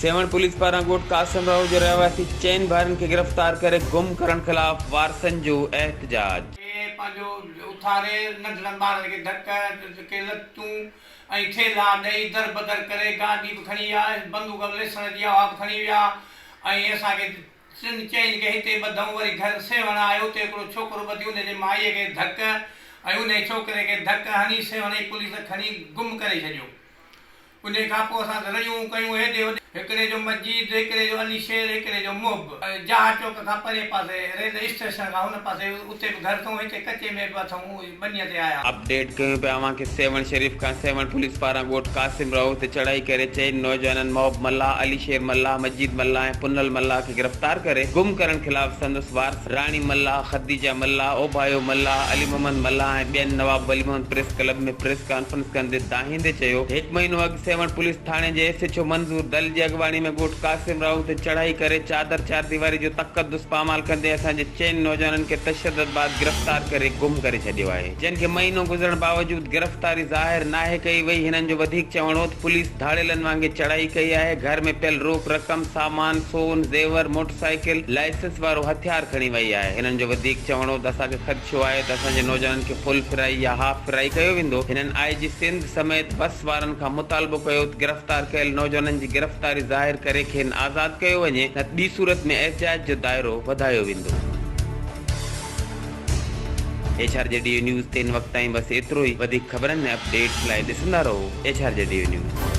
सेवण police पारां ॻोठ कासिमराव जो रहवासी चैन भारियुनि खे गिरफ़्तार करे गुम करण ख़िलाफ़ वारसनि जो एहतजाज। पंहिंजो उथारे नंढड़नि ॿारनि खे धक के लतूं ऐं थेला ॾेई दर बदर करे गाॾी बि खणी विया, बंदूक लेसण जी हवा बि खणी विया ऐं असांखे चइनि के हिते ॿधऊं। वरी घर सेवण आयो, उते हिकिड़ो छोकिरो ॿधी, उनजे माईअ खे धक ऐं उन छोकिरे खे धक हणी सेवण जी पुलिस खणी गुम करे छॾियो। उन खां पोइ असां रहियूं कयूं हेॾे होॾे, हिकिड़े जो मस्जिद, हिकिड़े जो अली शेर, हिकिड़े जो मोब। जहाज चौक खां परे पासे रेलवे स्टेशन खां हुन पासे उते बि घर अथऊं, हिते कचे में बि अथऊं, बनीअ ते आया। अपडेट कयूं पिया अव्हांखे सेवण शरीफ़ खां। सेवण पुलिस पारां ॻोठ कासिमराव ते चढ़ाई करे चइनि नौजवाननि मोहब मल्ला, अली शेर मल्ला, मस्जिद मल्ला ऐं पुनल मल्ला खे गिरफ़्तार करे गुम करण ख़िलाफ़ संदसि वारस राणी मल्ला, खदीजा मल्ला, ओभायो मल्ला, अली मोहम्मद मल्ला ऐं ॿियनि नवाब अली मोहम्मद प्रेस क्लब में प्रेस कॉन्फ्रेंस कंदे दाहींदे चयो, 1 महीनो अॻु सेवण पुलिस थाणे जे SHO मंज़ूर दल जी अॻवानी में ॻोठ कासिमराव ते चढ़ाई करे चादर चार दीवारी जो तक़दुस पामाल कंदे असांजे चइनि नौजवाननि खे तशद्दुद बाद गिरफ़्तार करे गुम करे छॾियो आहे। जिन खे महीनो गुज़रण बावजूद गिरफ़्तारी ज़ाहिर नाहे कई वई। हिननि जो वधीक चवणो त पुलिस धाड़ेलनि वांगुरु चढ़ाई कई आहे। घर में पियल रोक रक़म, सामान, सोन, ज़ेवर, मोटरसाइकिल, लाइसेंस वारो हथियार खणी वई आहे। हिननि जो वधीक चवणो त असांखे ख़दशो आहे त असांजे नौजवाननि खे फुल फिराई या हाफ फिराई कयो वेंदो। हिननि IG सिंध समेत बस वारनि खां मुतालबो कयो त गिरफ़्तार कयल नौजवाननि जी गिरफ़्तारी ज़ाहिर करे खेनि आज़ाद कयो वञे, न ॿी सूरत में एहतिजाज जो दायरो वधायो वेंदो। HRJDU न्यूज़ 3 वक़्त ताईं बस एतिरो ई। वधीक ख़बरनि ऐं अपडेट्स लाइ ॾिसंदा रहो HRJDU न्यूज़।